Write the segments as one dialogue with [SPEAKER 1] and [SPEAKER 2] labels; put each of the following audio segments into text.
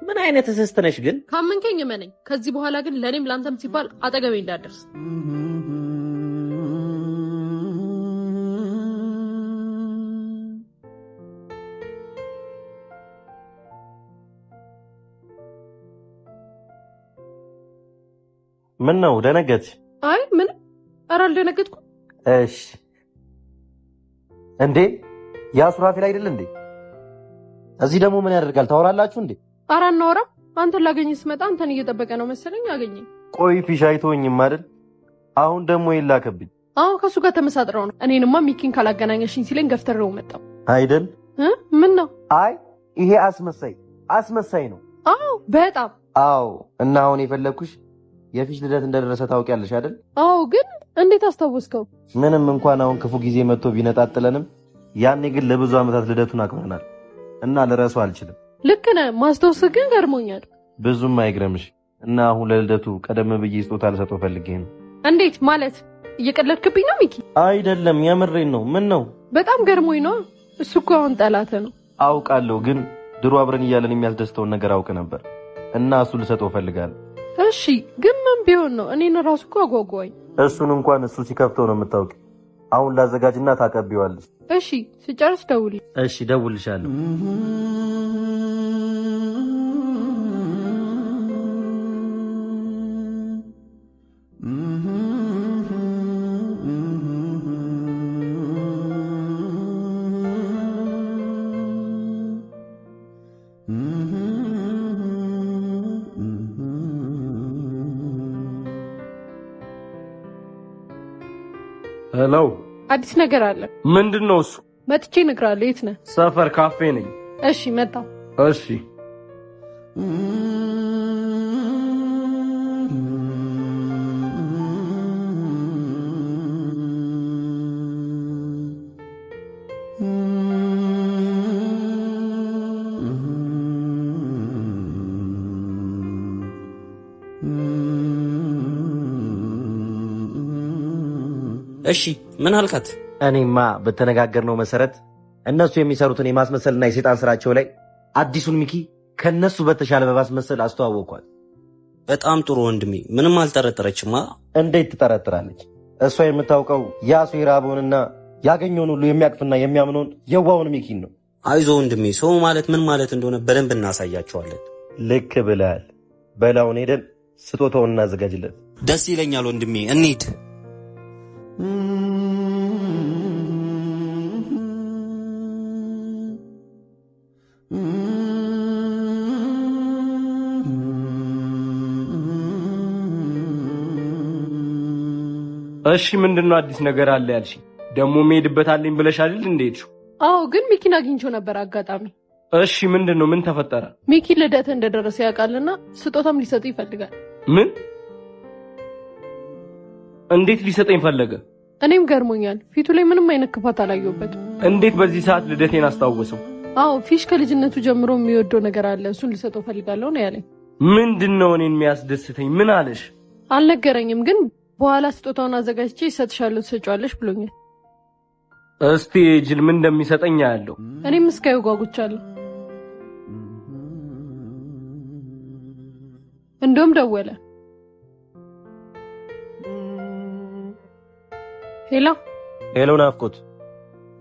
[SPEAKER 1] ምን አይነት እስስት ነሽ ግን?
[SPEAKER 2] ካመንከኝ እመነኝ። ከዚህ በኋላ ግን ለኔም ላንተም ሲባል አጠገቤ እንዳደርስ።
[SPEAKER 1] ምን ነው ደነገጥሽ?
[SPEAKER 2] አይ ምን ኧረ አልደነገጥኩም።
[SPEAKER 1] እሺ እንዴ ያ ሱራፌል አይደል እንዴ? እዚህ ደግሞ ምን ያደርጋል? ታወራላችሁ እንዴ?
[SPEAKER 2] ኧረ እናወራ። አንተን ላገኝ ስመጣ አንተን እየጠበቀ ነው መሰለኝ አገኘኝ።
[SPEAKER 1] ቆይ ፊሽ አይቶኝም አይደል? አሁን ደግሞ ይላከብኝ።
[SPEAKER 2] አዎ ከሱ ጋር ተመሳጥረው ነው። እኔንማ ሚኪን ካላገናኘሽኝ ሲለኝ ገፍተረው መጣው
[SPEAKER 1] አይደል?
[SPEAKER 2] ምን ነው?
[SPEAKER 1] አይ ይሄ አስመሳይ ነው።
[SPEAKER 2] አዎ በጣም
[SPEAKER 1] አዎ። እና አሁን የፈለኩሽ የፊሽ ልደት እንደደረሰ ታውቂያለሽ አይደል?
[SPEAKER 2] አዎ ግን እንዴት አስታወስከው?
[SPEAKER 1] ምንም እንኳን አሁን ክፉ ጊዜ መጥቶ ቢነጣጥለንም ያኔ ግን ለብዙ ዓመታት ልደቱን አክብረናል እና ልረሳው አልችልም። ልክ ነህ። ማስታወስ ግን ገርሞኛል። ብዙም አይግረምሽ። እና አሁን ለልደቱ ቀደም ብዬ ስጦታ ልሰጠው ፈልጌ ነው። እንዴት ማለት? እየቀለድክብኝ ነው ሚኪ? አይደለም የምሬን ነው። ምን ነው? በጣም ገርሞኝ ነው። እሱ እኮ አሁን ጠላት ነው። አውቃለሁ፣ ግን ድሮ አብረን እያለን የሚያስደስተውን ነገር አውቅ ነበር እና እሱ ልሰጠው ፈልጋለሁ። እሺ ግን ምን ቢሆን ነው? እኔን ራሱ እኮ አጓጓኝ። እሱን እንኳን እሱ ሲከፍተው ነው የምታውቂው። አሁን ላዘጋጅና ታቀቢዋለሽ። እሺ ስጨርስ ደውል። እሺ ደውልሻለሁ። ሄሎ፣ አዲስ ነገር አለ። ምንድነው እሱ? መጥቼ እነግርሃለሁ። የት ነህ? ሰፈር ካፌ ነኝ። እሺ መጣሁ። እሺ
[SPEAKER 3] እሺ ምን አልካት?
[SPEAKER 1] እኔማ በተነጋገርነው መሰረት እነሱ የሚሰሩትን የማስመሰልና የሰይጣን ስራቸው ላይ አዲሱን ሚኪ ከነሱ በተሻለ በማስመሰል አስተዋወቅኳት።
[SPEAKER 3] በጣም ጥሩ ወንድሜ። ምንም አልጠረጠረችማ። እንዴት
[SPEAKER 1] ትጠረጥራለች? እሷ የምታውቀው ያሱ የራበውንና ያገኘውን ሁሉ የሚያቅፍና የሚያምነውን የዋውን ሚኪን ነው።
[SPEAKER 3] አይዞ ወንድሜ፣ ሰው ማለት ምን ማለት እንደሆነ በደንብ እናሳያቸዋለን።
[SPEAKER 1] ልክ ብለሃል። በላውን ሄደን ስጦታውን እናዘጋጅለት።
[SPEAKER 3] ደስ ይለኛል ወንድሜ፣ እንሂድ።
[SPEAKER 4] እሺ ምንድነው አዲስ ነገር አለ ያልሽ? ደሞ መሄድበታለኝ ብለሽ አይደል እንዴት?
[SPEAKER 2] አዎ ግን ሚኪን አግኝቼው ነበር አጋጣሚ።
[SPEAKER 4] እሺ ምንድነው? ምን ተፈጠረ?
[SPEAKER 2] ሚኪ ልደት እንደደረሰ ያውቃልና ስጦታም ሊሰጥ ይፈልጋል።
[SPEAKER 4] ምን? እንዴት ሊሰጠኝ ፈለገ?
[SPEAKER 2] እኔም ገርሞኛል። ፊቱ ላይ ምንም አይነት ክፋት አላየሁበትም።
[SPEAKER 4] እንዴት በዚህ ሰዓት ልደቴን አስታወሰው?
[SPEAKER 2] አዎ ፊሽ ከልጅነቱ ጀምሮ የሚወደው ነገር አለ፣ እሱን ልሰጠው ፈልጋለሁ ነው ያለኝ።
[SPEAKER 4] ምንድነው እኔን የሚያስደስተኝ? ምን አለሽ?
[SPEAKER 2] አልነገረኝም፣ ግን በኋላ ስጦታውን አዘጋጅቼ ይሰጥሻለሁ ትሰጪዋለሽ ብሎኛል።
[SPEAKER 4] እስቲ ጅል ምን እንደሚሰጠኝ ያለው።
[SPEAKER 2] እኔም እስካየው ጓጉቻለሁ። እንደውም ደወለ። ሄሎ
[SPEAKER 1] ሄሎ፣ ናፍቆት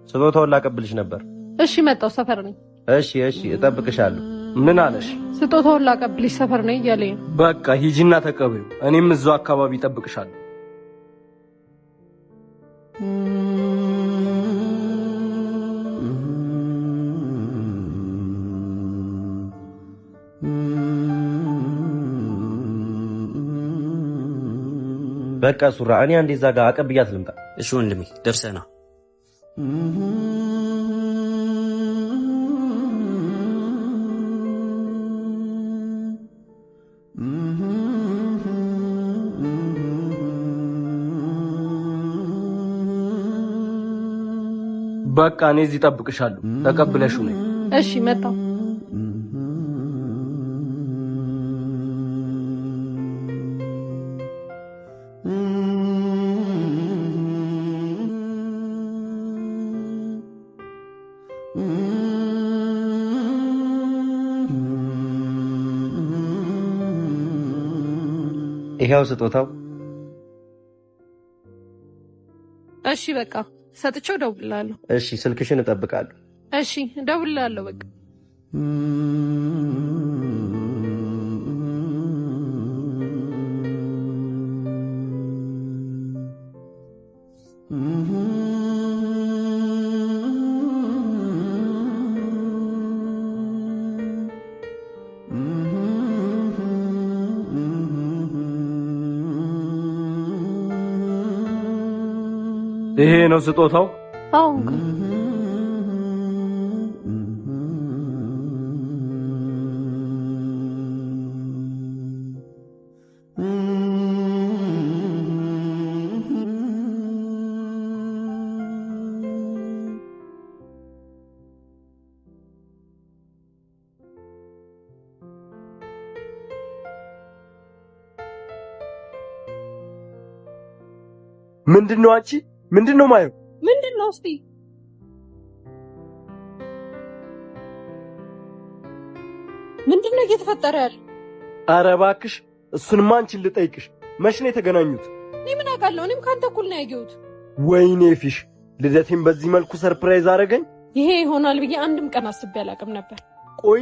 [SPEAKER 1] ስጦታውን ላቀብልሽ ነበር።
[SPEAKER 2] እሺ መጣሁ፣ ሰፈር ነኝ።
[SPEAKER 1] እሺ እጠብቅሻለሁ።
[SPEAKER 4] ምን አለሽ?
[SPEAKER 2] ስጦታውን ላቀብልሽ ሰፈር ነኝ እያለኝ ነው።
[SPEAKER 4] በቃ ሂጂና ተቀበዩ፣ እኔም እዛው አካባቢ እጠብቅሻለሁ።
[SPEAKER 1] በቃ ሱራ፣ እኔ አንዴ እዛ ጋር አቀብያት ልምጣ።
[SPEAKER 3] እሺ ወንድሜ፣ ደርሰና
[SPEAKER 4] በቃ እኔ እዚህ እጠብቅሻለሁ። ተቀብለሽው ነኝ።
[SPEAKER 2] እሺ መጣሁ።
[SPEAKER 1] ይሄው ስጦታው።
[SPEAKER 2] እሺ በቃ ሰጥቼው እደውልልሃለሁ።
[SPEAKER 1] እሺ ስልክሽን እጠብቃለሁ።
[SPEAKER 2] እሺ እደውልልሃለሁ በቃ።
[SPEAKER 4] ይሄ ነው ስጦታው?
[SPEAKER 2] አዎ።
[SPEAKER 4] ምንድነው አንቺ? ምንድነው ማየው?
[SPEAKER 2] ምንድነው እስቲ? ምንድነው እየተፈጠረ ያለው?
[SPEAKER 4] ኧረ እባክሽ እሱንማ አንቺን ልጠይቅሽ። መች ነው የተገናኙት?
[SPEAKER 2] እኔ ምን አውቃለሁ? እኔም ካንተ እኩል ነው ያየሁት።
[SPEAKER 4] ወይኔ ፊሽ፣ ልደቴን በዚህ መልኩ ሰርፕራይዝ አደረገኝ።
[SPEAKER 2] ይሄ ይሆናል ብዬ አንድም ቀን አስቤ አላውቅም ነበር።
[SPEAKER 4] ቆይ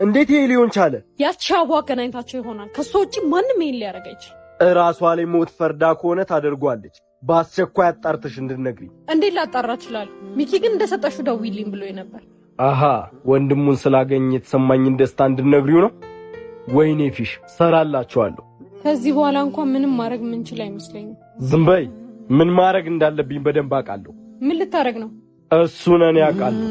[SPEAKER 4] እንዴት ይሄ ሊሆን ቻለ?
[SPEAKER 2] ያቺ አቧ አገናኝታቸው ይሆናል። ከሷ ውጪ ማንም ይሄን ሊያደርግ አይችልም።
[SPEAKER 4] እራሷ ላይ ሞት ፈርዳ ከሆነ ታደርጓለች። በአስቸኳይ አጣርተሽ እንድትነግሪኝ።
[SPEAKER 2] እንዴት ላጣራ እችላለሁ? ሚኪ ግን እንደሰጠሽው ደውይልኝ ብሎኝ ነበር።
[SPEAKER 4] አሃ ወንድሙን ስላገኘ የተሰማኝን ደስታ እንድትነግሪው ነው? ወይኔ ፊሽ፣ ሰራላችኋለሁ።
[SPEAKER 2] ከዚህ በኋላ እንኳን ምንም ማድረግ የምንችል አይመስለኝም።
[SPEAKER 4] ዝም በይ። ምን ማድረግ እንዳለብኝ በደንብ አውቃለሁ።
[SPEAKER 2] ምን ልታረግ ነው?
[SPEAKER 4] እሱን እኔ አውቃለሁ።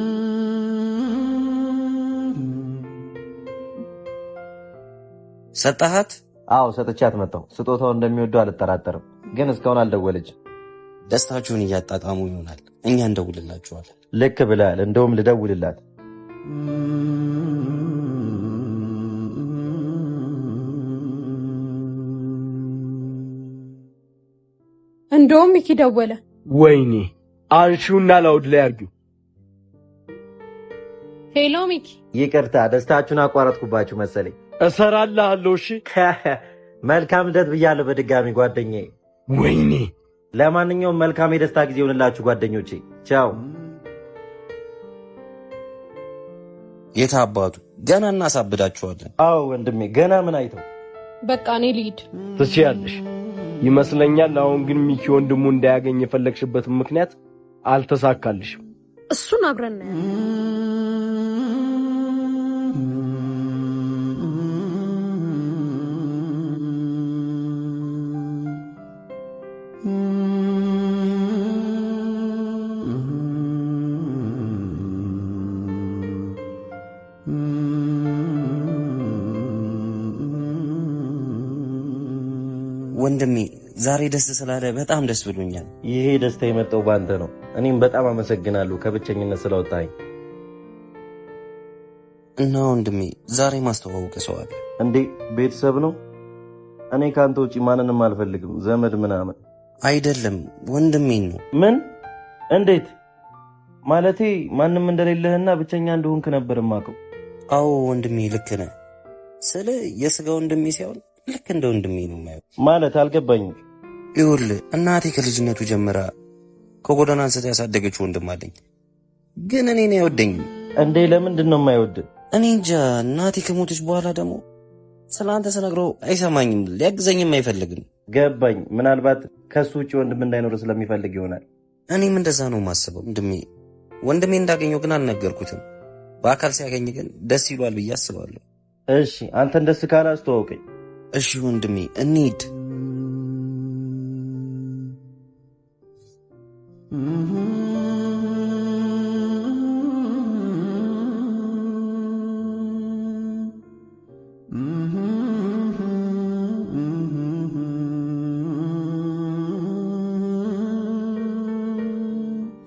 [SPEAKER 3] ሰጣሃት?
[SPEAKER 1] አዎ ሰጥቻት መጣሁ። ስጦታው እንደሚወደው አልጠራጠርም፣ ግን እስካሁን አልደወለችም።
[SPEAKER 3] ደስታችሁን እያጣጣሙ ይሆናል። እኛ እንደውልላችኋለን።
[SPEAKER 1] ልክ ብለሃል። እንደውም ልደውልላት።
[SPEAKER 2] እንደውም ሚኪ ደወለ።
[SPEAKER 4] ወይኔ አንሺውና ላውድ ላይ አርጊው።
[SPEAKER 2] ሄሎ ሚኪ።
[SPEAKER 1] ይቅርታ ደስታችሁን አቋረጥኩባችሁ መሰለኝ።
[SPEAKER 4] እሰራልሃለሁ። እሺ
[SPEAKER 1] መልካም ልደት ብያለሁ በድጋሚ ጓደኛዬ።
[SPEAKER 4] ወይኔ
[SPEAKER 1] ለማንኛውም መልካም የደስታ ጊዜ ይሁንላችሁ ጓደኞቼ። ቻው።
[SPEAKER 3] የት አባቱ ገና እናሳብዳችኋለን።
[SPEAKER 1] አዎ ወንድሜ ገና ምን አይተው።
[SPEAKER 2] በቃ እኔ ልሂድ።
[SPEAKER 4] ትችያለሽ ይመስለኛል። አሁን ግን ሚኪ ወንድሙ እንዳያገኝ የፈለግሽበት ምክንያት አልተሳካልሽም።
[SPEAKER 2] እሱን አብረን ነው።
[SPEAKER 3] ወንድሜ ዛሬ ደስ ስላለ በጣም ደስ ብሎኛል።
[SPEAKER 1] ይሄ ደስታ የመጣው ባንተ ነው። እኔም በጣም አመሰግናለሁ ከብቸኝነት ስለወጣኝ።
[SPEAKER 3] እና ወንድሜ ዛሬ ማስተዋወቅ ሰው አለ
[SPEAKER 1] እንዴ? ቤተሰብ ነው? እኔ ካንተ ውጪ ማንንም አልፈልግም። ዘመድ ምናምን
[SPEAKER 3] አይደለም፣ ወንድሜን ነው።
[SPEAKER 1] ምን? እንዴት? ማለቴ ማንም እንደሌለህና ብቸኛ እንደሆንክ ነበር የማውቀው።
[SPEAKER 3] አዎ ወንድሜ ልክ ነህ። ስለ የስጋ ወንድሜ ሳይሆን ልክ እንደ ወንድሜ ነው የማየው።
[SPEAKER 1] ማለት አልገባኝም።
[SPEAKER 3] ይኸውልህ እናቴ ከልጅነቱ ጀምራ ከጎዳና አንስታ ያሳደገችው ወንድም አለኝ፣ ግን እኔን አይወደኝም።
[SPEAKER 1] እንዴ ለምንድን ነው የማይወድ?
[SPEAKER 3] እኔ እንጃ። እናቴ ከሞተች በኋላ ደግሞ ስለአንተ ስነግረው አይሰማኝም፣ ሊያግዘኝም አይፈልግም።
[SPEAKER 1] ገባኝ። ምናልባት ከሱ ውጭ ወንድም እንዳይኖር ስለሚፈልግ ይሆናል።
[SPEAKER 3] እኔም እንደዛ ነው የማስበው። ወንድሜ እንዳገኘው ግን አልነገርኩትም። በአካል ሲያገኝ ግን ደስ ይሏል ብዬ አስባለሁ።
[SPEAKER 1] እሺ አንተን ደስ ካለ አስተዋውቀኝ።
[SPEAKER 3] እሺ ወንድሜ እንሂድ።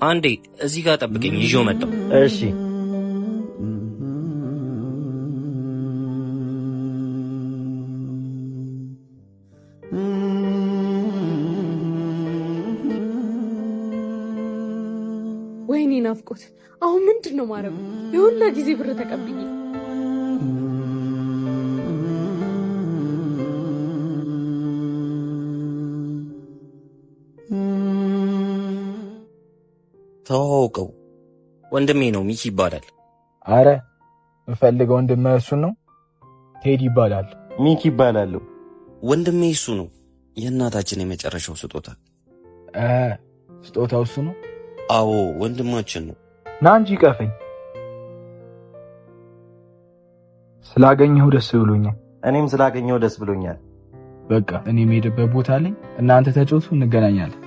[SPEAKER 3] አንዴ እዚህ ጋር ጠብቀኝ፣ ይዤው መጣሁ።
[SPEAKER 1] እሺ
[SPEAKER 2] ወይኔ ናፍቆት። አሁን ምንድን ነው ማረግ? የሁላ ጊዜ ብር ተቀብዬ
[SPEAKER 3] ተዋውቀው። ወንድሜ ነው፣ ሚኪ ይባላል።
[SPEAKER 5] አረ እንፈልገው ወንድሜ እሱ ነው። ቴዲ ይባላል።
[SPEAKER 1] ሚኪ ይባላል።
[SPEAKER 3] ወንድሜ እሱ ነው። የእናታችን የመጨረሻው ስጦታ።
[SPEAKER 5] ስጦታው እሱ ነው?
[SPEAKER 3] አዎ ወንድማችን ነው።
[SPEAKER 5] ና እንጂ ቀፈኝ። ስላገኘው ደስ ብሎኛል።
[SPEAKER 1] እኔም ስላገኘው ደስ ብሎኛል።
[SPEAKER 5] በቃ እኔ የምሄድበት ቦታ ላይ እናንተ ተጫወቱ፣ እንገናኛለን።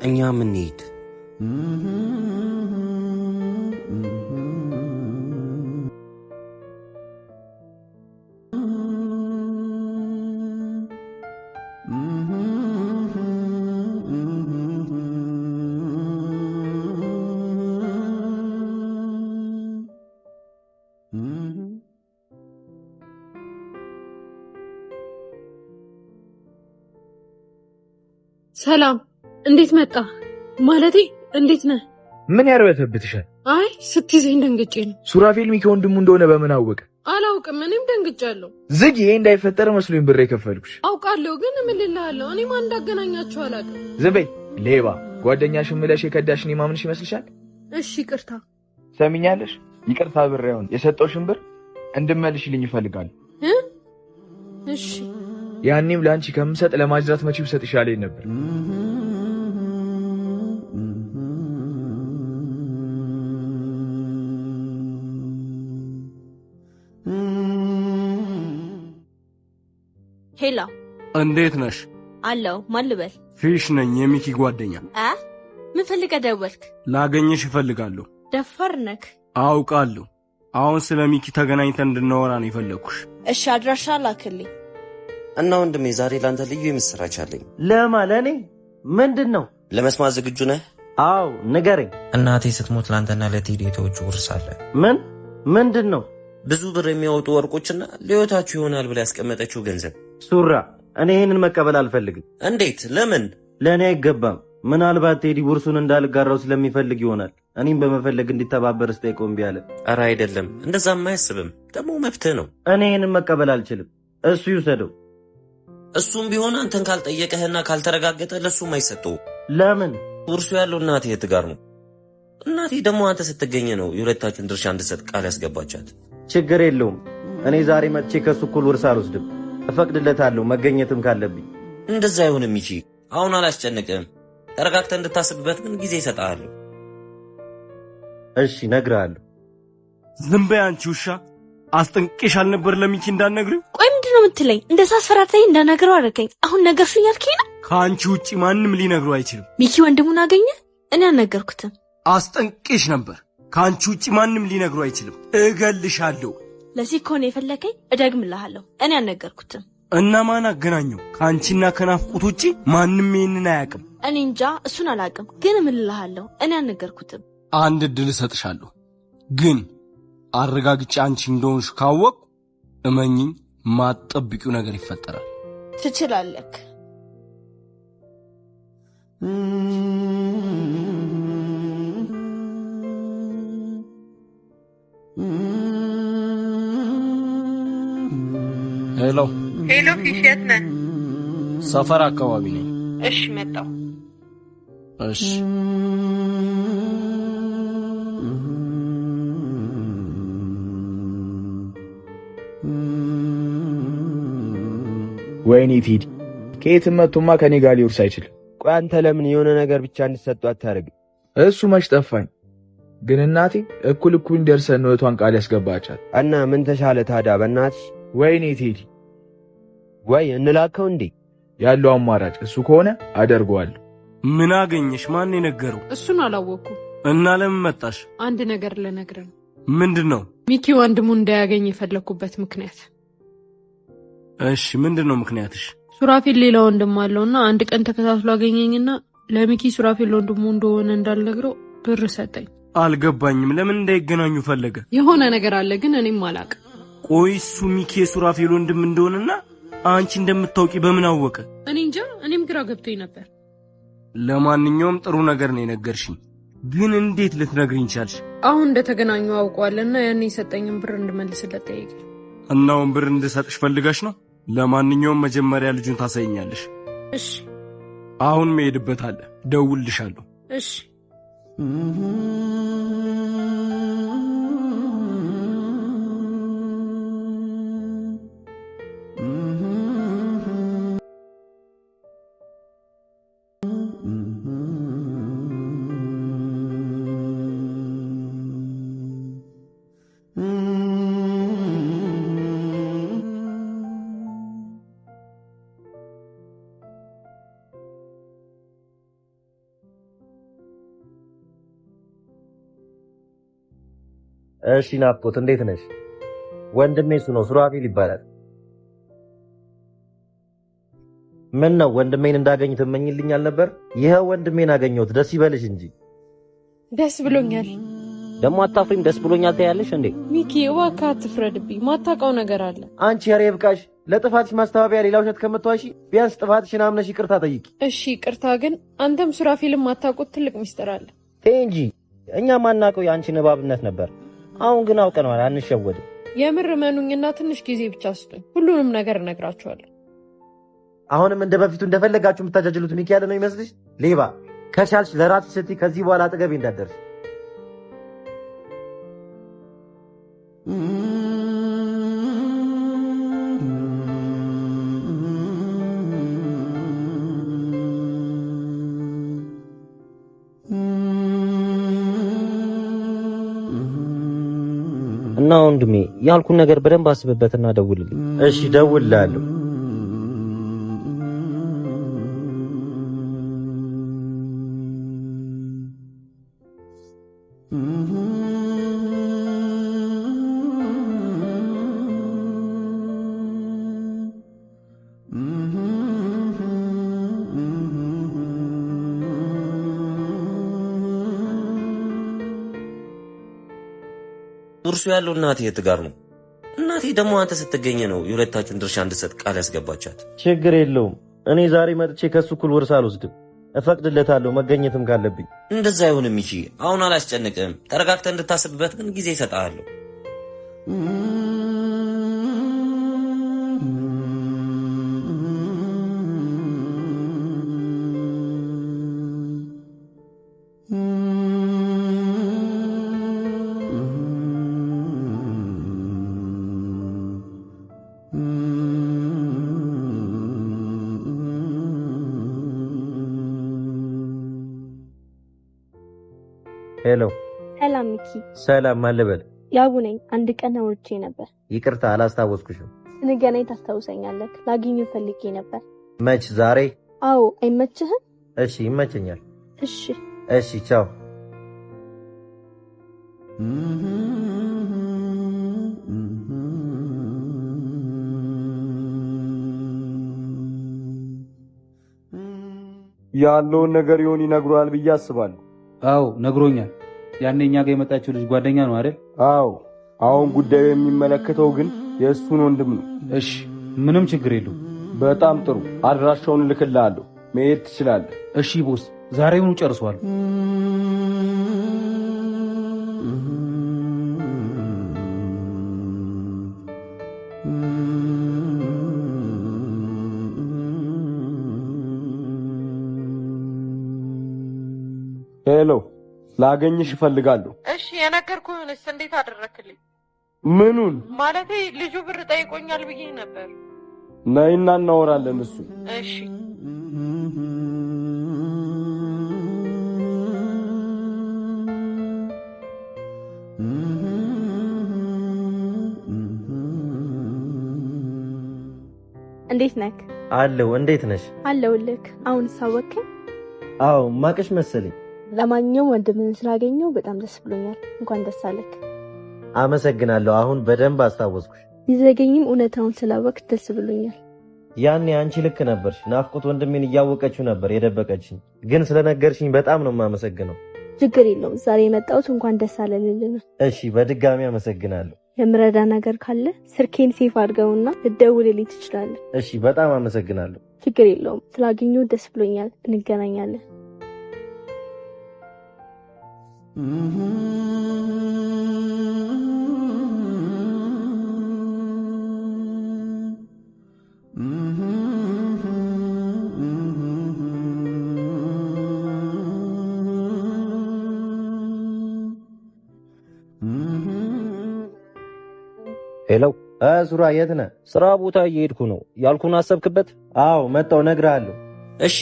[SPEAKER 3] እኛ ምን ሄድ
[SPEAKER 2] ሰላም፣ እንዴት መጣ? ማለቴ እንዴት ነህ?
[SPEAKER 5] ምን ያርበተብትሻል?
[SPEAKER 2] አይ ስትይዘኝ ደንግጬ ነው።
[SPEAKER 5] ሱራፌል ሚኪ ወንድሙ እንደሆነ በምን አወቀ?
[SPEAKER 2] አላውቅም፣ እኔም ደንግጫለሁ።
[SPEAKER 5] ዝግ፣ ይሄ እንዳይፈጠር መስሎኝ ብር የከፈልኩሽ።
[SPEAKER 2] አውቃለሁ፣ ግን ምን ልልሃለሁ? እኔ ማን እንዳገናኛችሁ አላውቅም።
[SPEAKER 5] ዝም በይ ሌባ። ጓደኛሽን ምለሽ የከዳሽን የማምንሽ ይመስልሻል?
[SPEAKER 2] እሺ ይቅርታ።
[SPEAKER 5] ሰሚኛለሽ? ይቅርታ ብሬውን የሰጠውሽን ብር እንድመልሽልኝ ይፈልጋል።
[SPEAKER 2] እሺ
[SPEAKER 5] ያኔም ላንቺ ከምሰጥ ለማጅራት መቼ ብሰጥ ይሻለኝ ነበር።
[SPEAKER 6] ሄሎ፣
[SPEAKER 4] እንዴት ነሽ?
[SPEAKER 6] አለው። ማን ልበል?
[SPEAKER 4] ፊሽ ነኝ፣ የሚኪ ጓደኛ።
[SPEAKER 6] ምን ፈልገህ ደወልክ?
[SPEAKER 4] ላገኘሽ እፈልጋለሁ።
[SPEAKER 6] ደፋር ነክ።
[SPEAKER 4] አውቃለሁ። አሁን ስለ ሚኪ ተገናኝተን እንድናወራ ነው የፈለኩሽ።
[SPEAKER 6] እሺ አድራሻ ላክልኝ።
[SPEAKER 3] እና ወንድሜ ዛሬ ላንተ ልዩ የምስራች አለኝ።
[SPEAKER 1] ለኔ ምንድነው?
[SPEAKER 3] ለመስማት ዝግጁ ነህ?
[SPEAKER 1] አዎ ንገረኝ።
[SPEAKER 3] እናቴ ስትሞት ላንተና ለቴዲ የተወቹ ውርስ አለ።
[SPEAKER 1] ምንድነው?
[SPEAKER 3] ብዙ ብር የሚያወጡ ወርቆችና ለህይወታችሁ ይሆናል ብላ ያስቀመጠችው ገንዘብ።
[SPEAKER 1] ሱራ፣ እኔ ይሄንን መቀበል አልፈልግም።
[SPEAKER 3] እንዴት? ለምን?
[SPEAKER 1] ለኔ አይገባም። ምናልባት ቴዲ ውርሱን እንዳልጋራው ስለሚፈልግ ይሆናል እኔም በመፈለግ እንዲተባበር ስጠይቀው እምቢ አለ።
[SPEAKER 3] ኧረ አይደለም፣ እንደዛም አያስብም። ደግሞ መብትህ ነው።
[SPEAKER 1] እኔ ይሄንን መቀበል አልችልም። እሱ ይውሰደው።
[SPEAKER 3] እሱም ቢሆን አንተን ካልጠየቀህና ካልተረጋገጠ ለሱም አይሰጠው።
[SPEAKER 1] ለምን?
[SPEAKER 3] ውርሱ ያለው እናቴ እህት ጋር ነው። እናቴ ደግሞ አንተ ስትገኝ ነው የሁለታችሁን ድርሻ እንድሰጥ ቃል ያስገባቻት።
[SPEAKER 1] ችግር የለውም። እኔ ዛሬ መጥቼ ከሱ እኩል ውርስ አልወስድም። እፈቅድለታለሁ መገኘትም ካለብኝ።
[SPEAKER 3] እንደዛ አይሆንም ሚኪ። አሁን አላስጨንቅህም። ተረጋግተህ እንድታስብበት ግን ጊዜ ይሰጣለሁ።
[SPEAKER 1] እሺ እነግርሃለሁ።
[SPEAKER 4] ዝም በይ አንቺ ውሻ። አስጠንቅቄሽ አልነበር ለሚኪ እንዳትነግሪው?
[SPEAKER 6] ቆይ ምንድነው የምትለኝ? እንደዛ አስፈራርተኝ እንዳነግረው አደረገኝ። አሁን ነገርሽኝ ያልከኝ ነው?
[SPEAKER 4] ከአንቺ ውጪ ማንም ሊነግረው አይችልም።
[SPEAKER 6] ሚኪ ወንድሙን አገኘ? እኔ አልነገርኩትም።
[SPEAKER 4] አስጠንቅቄሽ ነበር። ከአንቺ ውጪ ማንም ሊነግረው አይችልም። እገልሻለሁ።
[SPEAKER 6] ለዚህ ከሆነ የፈለከኝ እደግምልሃለሁ። እኔ አልነገርኩትም።
[SPEAKER 4] እና ማን አገናኘው? ከአንቺና ከናፍቁት ውጪ ማንም ይሄንን አያውቅም።
[SPEAKER 6] እኔ እንጃ፣ እሱን አላውቅም። ግን እምልልሃለሁ እኔ አልነገርኩትም።
[SPEAKER 4] አንድ እድል እሰጥሻለሁ፣ ግን አረጋግጬ አንቺ እንደሆንሽ ካወቅ እመኚኝ፣ ማጠብቂው ነገር ይፈጠራል።
[SPEAKER 6] ትችላለህ።
[SPEAKER 4] ሄሎ
[SPEAKER 2] ሄሎ፣ ፊሽ የት ነህ?
[SPEAKER 4] ሰፈር አካባቢ ነኝ።
[SPEAKER 2] እሺ መጣሁ።
[SPEAKER 4] እሺ
[SPEAKER 5] ወይኔ ቴዲ ከየትም መጥቶማ ከኔ ጋር ሊወርስ አይችልም።
[SPEAKER 7] ቆይ አንተ ለምን የሆነ ነገር ብቻ እንድትሰጡ አታረግም?
[SPEAKER 5] እሱ መች ጠፋኝ። ግን እናቴ እኩል እንደርሰን ነው እቷን ቃል ያስገባቻት።
[SPEAKER 7] እና ምን ተሻለ ታዲያ? በእናትሽ
[SPEAKER 5] ወይኔ ቴዲ፣
[SPEAKER 7] ወይ እንላከው እንዴ?
[SPEAKER 5] ያለው አማራጭ እሱ ከሆነ አደርገዋለሁ።
[SPEAKER 4] ምን አገኘሽ? ማን የነገረው?
[SPEAKER 2] እሱን አላወኩም።
[SPEAKER 4] እና ለምን መጣሽ?
[SPEAKER 2] አንድ ነገር ልነግርህ ነው።
[SPEAKER 4] ምንድነው?
[SPEAKER 2] ሚኪ ወንድሙ እንዳያገኝ የፈለኩበት ምክንያት።
[SPEAKER 4] እሺ ምንድነው ምክንያትሽ?
[SPEAKER 2] ሱራፌል ሌላ ወንድም አለውና አንድ ቀን ተከታትሎ አገኘኝና ለሚኪ ሱራፌል ወንድሙ እንደሆነ እንዳልነግረው ብር ሰጠኝ።
[SPEAKER 4] አልገባኝም። ለምን እንዳይገናኙ ፈለገ?
[SPEAKER 2] የሆነ ነገር አለ፣ ግን እኔም አላውቅም።
[SPEAKER 4] ቆይ እሱ ሚኪ የሱራፌል ወንድም እንደሆነና አንቺ እንደምታውቂ በምን አወቀ?
[SPEAKER 2] እኔ እንጃ፣ እኔም ግራ ገብቶኝ ነበር።
[SPEAKER 4] ለማንኛውም ጥሩ ነገር ነው የነገርሽኝ፣ ግን እንዴት ልትነግሪኝ ቻልሽ?
[SPEAKER 2] አሁን እንደተገናኙ አውቀዋልና ያኔ የሰጠኝን ብር እንድመልስለት ጠየቀ።
[SPEAKER 4] እናውን ብር እንድሰጥሽ ፈልጋሽ ነው? ለማንኛውም መጀመሪያ ልጁን ታሳይኛለሽ።
[SPEAKER 2] እሺ።
[SPEAKER 4] አሁን መሄድበት አለ፣ ደውልልሻለሁ።
[SPEAKER 2] እሺ።
[SPEAKER 1] እሺ ናፍቆት እንዴት ነሽ? ወንድሜ እሱ ነው ሱራፊል ይባላል። ምን ነው ወንድሜን እንዳገኝ ትመኝልኛል ነበር? ይሄው ወንድሜን አገኘሁት። ደስ ይበልሽ እንጂ።
[SPEAKER 2] ደስ ብሎኛል።
[SPEAKER 3] ደግሞ አታፍሪም? ደስ ብሎኛል ታያለሽ እንዴ?
[SPEAKER 2] ሚኪ እባክህ አትፍረድብኝ። ማታውቀው ነገር አለ።
[SPEAKER 1] አንቺ ኧረ ይብቃሽ። ለጥፋትሽ ማስተባበያ ሌላ ውሸት ከምትዋሺ ቢያንስ ጥፋትሽን አምነሽ ይቅርታ ጠይቂ።
[SPEAKER 2] እሺ ይቅርታ፣ ግን አንተም ሱራፊልም ማታውቁት ትልቅ ሚስጥር አለ።
[SPEAKER 3] ተይ እንጂ እኛ ማናውቀው የአንቺን እባብነት ነበር። አሁን ግን አውቀነዋል፣ አንሸወድም።
[SPEAKER 2] የምር መኑኝና ትንሽ ጊዜ ብቻ ስጡኝ፣ ሁሉንም ነገር እነግራችኋለሁ።
[SPEAKER 1] አሁንም እንደ በፊቱ እንደፈለጋችሁ የምታጃጅሉት ሚኪ ያለ ነው ይመስልሽ? ሌባ ከቻልሽ ለራስሽ ስትይ ከዚህ በኋላ አጠገቤ እንዳትደርሽ።
[SPEAKER 3] እና ወንድሜ ያልኩን ነገር በደንብ አስብበትና ደውልልኝ።
[SPEAKER 1] እሺ ደውልልሃለሁ።
[SPEAKER 3] እርሱ ያለው እናቴ የት ጋር ነው? እናቴ ደግሞ አንተ ስትገኝ ነው የሁለታችሁን ድርሻ እንድትሰጥ ቃል ያስገባቻት።
[SPEAKER 1] ችግር የለውም። እኔ ዛሬ መጥቼ ከሱ እኩል ውርስ አልወስድም። እፈቅድለታለሁ መገኘትም ካለብኝ።
[SPEAKER 3] እንደዛ አይሆንም ይቺ። አሁን አላስጨንቅም። ተረጋግተህ እንድታስብበት ግን ጊዜ እሰጥሃለሁ።
[SPEAKER 1] ሄሎ።
[SPEAKER 6] ሰላም ሚኪ።
[SPEAKER 1] ሰላም ማለበል።
[SPEAKER 6] ያቡ ነኝ። አንድ ቀን አውርቼ ነበር።
[SPEAKER 1] ይቅርታ አላስታወስኩሽም።
[SPEAKER 6] ስንገናኝ ታስታውሰኛለህ? ላገኝህ ፈልጌ ነበር።
[SPEAKER 1] መች? ዛሬ?
[SPEAKER 6] አዎ። አይመችህም?
[SPEAKER 1] እሺ ይመቸኛል።
[SPEAKER 6] እሺ
[SPEAKER 1] እሺ፣ ቻው።
[SPEAKER 4] ያለውን ነገር ይሆን ይነግሯል ብዬ አስባለሁ።
[SPEAKER 8] አዎ ነግሮኛል። ያኔ እኛ ጋር የመጣችው ልጅ ጓደኛ ነው አይደል?
[SPEAKER 4] አዎ። አሁን ጉዳዩ የሚመለከተው ግን የእሱን ወንድም ነው።
[SPEAKER 8] እሺ ምንም ችግር የለው።
[SPEAKER 4] በጣም ጥሩ። አድራሻውን እልክልሃለሁ። መሄድ ትችላለህ።
[SPEAKER 8] እሺ ቦስ፣ ዛሬውኑ ጨርሷል።
[SPEAKER 4] ሄሎ፣ ላገኝሽ እፈልጋለሁ።
[SPEAKER 2] እሺ የነገርኩህንስ እንዴት አደረክልኝ?
[SPEAKER 4] ምኑን?
[SPEAKER 2] ማለቴ ልጁ ብር ጠይቆኛል ብዬ ነበር።
[SPEAKER 4] ነይና እናወራለን እሱ።
[SPEAKER 2] እሺ
[SPEAKER 6] እንዴት ነህ?
[SPEAKER 1] አለው። እንዴት ነሽ?
[SPEAKER 6] አለሁልህ። አሁን ሳወቅከኝ?
[SPEAKER 1] አዎ ማቀሽ መሰለኝ።
[SPEAKER 6] ለማንኛውም ወንድምህን ስላገኘው በጣም ደስ ብሎኛል። እንኳን ደስ አለህ።
[SPEAKER 1] አመሰግናለሁ። አሁን በደንብ አስታወስኩሽ።
[SPEAKER 6] ቢዘገኝም እውነታውን ስላወቅህ ደስ ብሎኛል።
[SPEAKER 1] ያኔ አንቺ ልክ ነበርሽ። ናፍቆት ወንድሜን እያወቀችው ነበር የደበቀችኝ፣ ግን ስለነገርሽኝ በጣም ነው የማመሰግነው።
[SPEAKER 6] ችግር የለውም። ዛሬ የመጣሁት እንኳን ደስ አለህ ልልህ ነው።
[SPEAKER 1] እሺ በድጋሚ አመሰግናለሁ።
[SPEAKER 6] የምረዳ ነገር ካለ ስልኬን ሴፍ አድርገውና ልደውልልኝ ትችላለህ።
[SPEAKER 1] እሺ በጣም አመሰግናለሁ።
[SPEAKER 6] ችግር የለውም። ስላገኘሁ ደስ ብሎኛል። እንገናኛለን።
[SPEAKER 3] ሄሎ
[SPEAKER 1] ሱራ የት ነህ?
[SPEAKER 3] ስራ ቦታ እየሄድኩ ነው። ያልኩን አሰብክበት?
[SPEAKER 1] አዎ መጣሁ፣ እነግርሃለሁ።
[SPEAKER 3] እሺ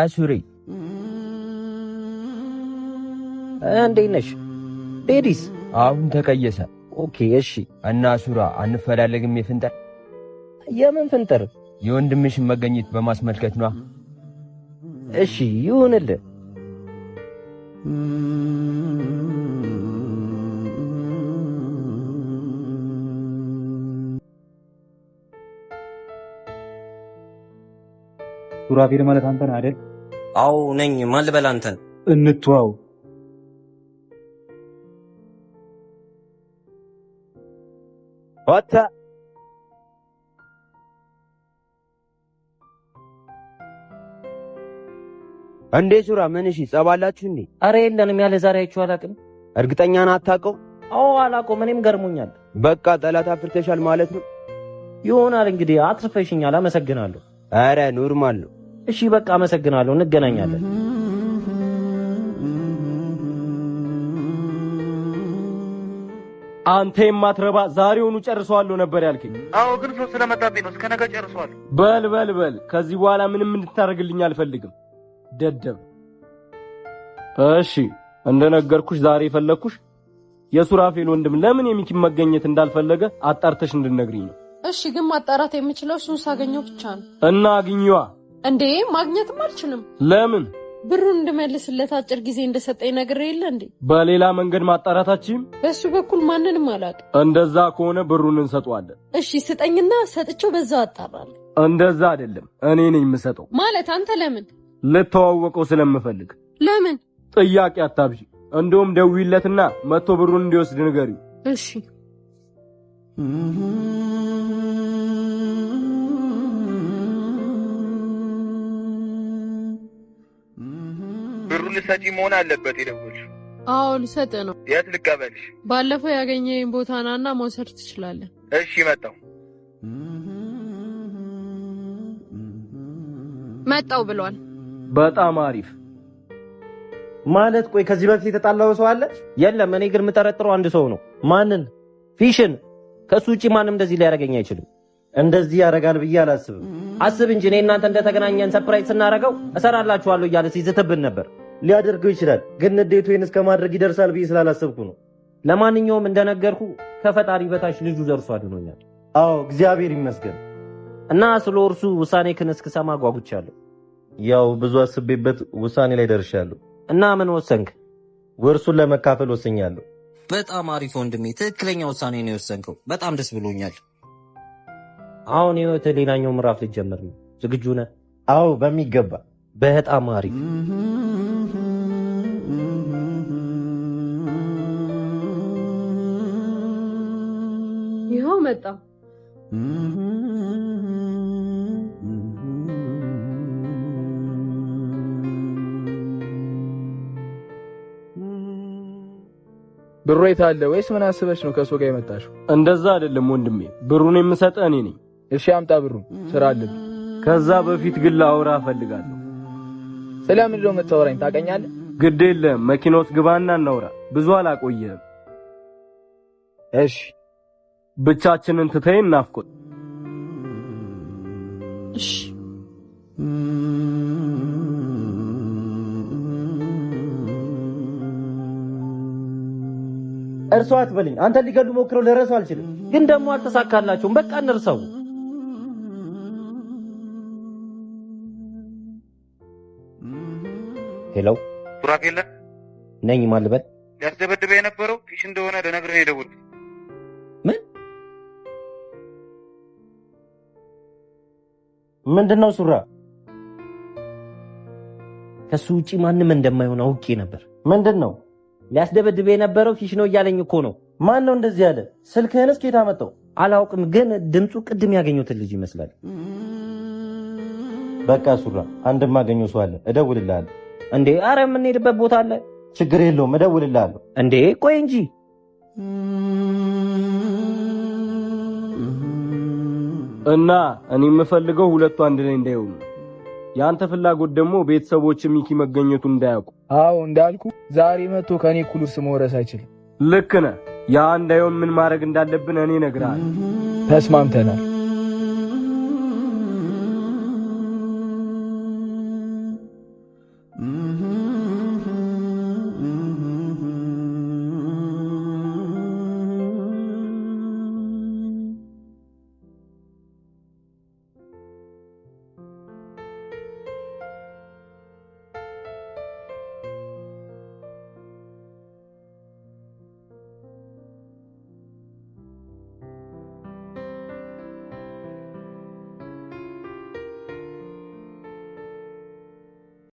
[SPEAKER 7] ሱሪ
[SPEAKER 3] እንዴት ነሽ? ዴዲስ
[SPEAKER 7] አሁን ተቀየሰ።
[SPEAKER 3] ኦኬ እሺ።
[SPEAKER 7] እና ሱራ አንፈላለግም? የፍንጠር
[SPEAKER 3] የምን ፍንጠር?
[SPEAKER 7] የወንድምሽን መገኘት በማስመልከት ነው።
[SPEAKER 3] እሺ ይሁንልህ።
[SPEAKER 8] ሱራፌል ማለት አንተ ነህ አይደል?
[SPEAKER 3] አዎ ነኝ። ማን ልበል አንተ?
[SPEAKER 8] እንትዋው
[SPEAKER 7] ወጣ እንዴ ሱራ ምን? እሺ ጸባላችሁ እንዴ?
[SPEAKER 3] አረ የለንም። ያለ ዛሬ አይቼው አላውቅም።
[SPEAKER 7] እርግጠኛ ነህ አታውቀው?
[SPEAKER 3] አዎ አላውቀውም። እኔም ገርሞኛል።
[SPEAKER 7] በቃ ጠላት አፍርተሻል ማለት ነው።
[SPEAKER 3] ይሆናል እንግዲህ። አትርፈሽኛል። አመሰግናለሁ።
[SPEAKER 7] አረ ኖርማል ነው።
[SPEAKER 3] እሺ በቃ አመሰግናለሁ። እንገናኛለን።
[SPEAKER 4] አንተ የማትረባ ዛሬውኑ ጨርሰዋለሁ ነበር ያልከኝ።
[SPEAKER 9] አዎ ግን ሰው ስለመጣብኝ ነው። እስከ ነገ ጨርሰዋለሁ።
[SPEAKER 4] በል ከዚህ በኋላ ምንም እንድታደርግልኝ አልፈልግም። ደደብ። እሺ እንደነገርኩሽ ዛሬ የፈለኩሽ የሱራፌል ወንድም ለምን የሚኪን መገኘት እንዳልፈለገ አጣርተሽ እንድነግሪኝ ነው።
[SPEAKER 2] እሺ ግን ማጣራት የምችለው እሱን ሳገኘው ብቻ ነው።
[SPEAKER 4] እና አግኝዋ።
[SPEAKER 2] እንዴ ማግኘትም አልችልም።
[SPEAKER 4] ለምን?
[SPEAKER 2] ብሩን እንድመልስለት አጭር ጊዜ እንደሰጠኝ ነገር የለ እንዴ?
[SPEAKER 4] በሌላ መንገድ ማጣራታችን
[SPEAKER 2] በሱ በኩል ማንንም አላውቅም።
[SPEAKER 4] እንደዛ ከሆነ ብሩን እንሰጠዋለን።
[SPEAKER 2] እሺ ስጠኝና ሰጥቼው በዛው አጣራለሁ።
[SPEAKER 4] እንደዛ አይደለም፣ እኔ ነኝ የምሰጠው።
[SPEAKER 2] ማለት አንተ ለምን?
[SPEAKER 4] ልተዋወቀው ስለምፈልግ።
[SPEAKER 2] ለምን?
[SPEAKER 4] ጥያቄ አታብዢ። እንደውም ደውይለትና መጥቶ ብሩን እንዲወስድ ንገሪው።
[SPEAKER 2] እሺ
[SPEAKER 9] ብሩን ልሰጪ መሆን አለበት የደወልሽው?
[SPEAKER 2] አዎ ልሰጥ ነው።
[SPEAKER 9] የት ልቀበልሽ?
[SPEAKER 2] ባለፈው ያገኘኝ ቦታ ናና መውሰድ ትችላለህ።
[SPEAKER 9] እሺ መጣሁ
[SPEAKER 2] ብሏል።
[SPEAKER 4] በጣም አሪፍ።
[SPEAKER 1] ማለት ቆይ ከዚህ በፊት የተጣላው ሰው አለ?
[SPEAKER 3] የለም። እኔ ግን የምጠረጥረው አንድ ሰው ነው።
[SPEAKER 1] ማንን?
[SPEAKER 3] ፊሽን። ከሱ ውጪ ማንም እንደዚህ ሊያደርገኝ አይችልም።
[SPEAKER 1] እንደዚህ ያደርጋል ብዬ አላስብም።
[SPEAKER 3] አስብ እንጂ እኔ እናንተ እንደተገናኘን ሰርፕራይዝ ስናደርገው እሰራላችኋለሁ እያለ ሲዝትብን ነበር።
[SPEAKER 1] ሊያደርገው ይችላል፣ ግን ንዴቱን እስከ ማድረግ ይደርሳል ብዬ ስላላሰብኩ ነው።
[SPEAKER 3] ለማንኛውም እንደነገርኩ ከፈጣሪ በታች ልጁ ደርሶ አድኖኛል።
[SPEAKER 1] አዎ እግዚአብሔር ይመስገን።
[SPEAKER 3] እና ስለ እርሱ ውሳኔክን እስክሰማ ጓጉቻለሁ።
[SPEAKER 1] ያው ብዙ አስቤበት ውሳኔ ላይ ደርሻለሁ።
[SPEAKER 3] እና ምን ወሰንክ?
[SPEAKER 1] ወርሱን ለመካፈል ወስኛለሁ።
[SPEAKER 3] በጣም አሪፍ ወንድሜ፣ ትክክለኛ ውሳኔ ነው የወሰንከው። በጣም ደስ ብሎኛል። አሁን ህይወት ሌላኛው ምዕራፍ ልትጀምር ነው። ዝግጁ ነህ?
[SPEAKER 1] አዎ በሚገባ።
[SPEAKER 3] በጣም አሪፍ።
[SPEAKER 2] ይኸው መጣ።
[SPEAKER 5] ብሩ የታለ? ወይስ ምን አስበሽ ነው ከሱ ጋር የመጣሽው?
[SPEAKER 4] እንደዛ አይደለም ወንድሜ፣ ብሩን የምሰጠህ እኔ ነኝ።
[SPEAKER 5] እሺ አምጣ ብሩን፣ ስራ አለብኝ።
[SPEAKER 4] ከዛ በፊት ግን ላውራ እፈልጋለሁ።
[SPEAKER 5] ስለምን ነው የምታወራኝ? ታውቀኛለህ?
[SPEAKER 4] ግድ የለም፣ መኪና ውስጥ ግባና እናውራ። ብዙ አላቆየህም።
[SPEAKER 5] እሺ
[SPEAKER 4] ብቻችንን ትተይን ናፍቆት።
[SPEAKER 2] እሺ
[SPEAKER 1] እርሷ አትበልኝ። አንተ ሊገሉ ሞክረው ለረሱ አልችልም፣
[SPEAKER 3] ግን ደግሞ አልተሳካላቸውም። በቃ እንርሰው። ሄሎ
[SPEAKER 9] ሱራፌል
[SPEAKER 3] ነኝ። ማን ልበል?
[SPEAKER 9] ሊያስደበድበ የነበረው ፊሽ እንደሆነ ልነግርህ ነው የደወልኩት።
[SPEAKER 3] ምን?
[SPEAKER 1] ምንድነው ሱራ?
[SPEAKER 3] ከሱ ውጪ ማንም እንደማይሆን አውቄ ነበር።
[SPEAKER 1] ምንድነው?
[SPEAKER 3] ሊያስደበድበ የነበረው ፊሽ ነው እያለኝ እኮ ነው።
[SPEAKER 1] ማን ነው እንደዚህ ያለ? ስልክህንስ ከየት አመጣው?
[SPEAKER 3] አላውቅም፣ ግን ድምፁ ቅድም ያገኘሁትን ልጅ ይመስላል።
[SPEAKER 1] በቃ ሱራ፣ አንድ ማገኘው ሰው አለ፣ እደውልልሃለሁ።
[SPEAKER 3] እንዴ አረ የምንሄድበት ቦታ አለ።
[SPEAKER 1] ችግር የለውም፣ እደውልልሃለሁ።
[SPEAKER 3] እንዴ ቆይ እንጂ
[SPEAKER 4] እና እኔ የምፈልገው ሁለቱ አንድ ላይ እንዳይሆኑ። ያንተ ፍላጎት ደግሞ ቤተሰቦች ሚኪ መገኘቱ እንዳያውቁ።
[SPEAKER 5] አዎ እንዳልኩ ዛሬ መጥቶ ከኔ እኩል ውርስ መውረስ አይችልም።
[SPEAKER 4] ልክ ነህ። ያ እንዳይሆን ምን ማድረግ እንዳለብን እኔ እነግርሃለሁ።
[SPEAKER 5] ተስማምተናል።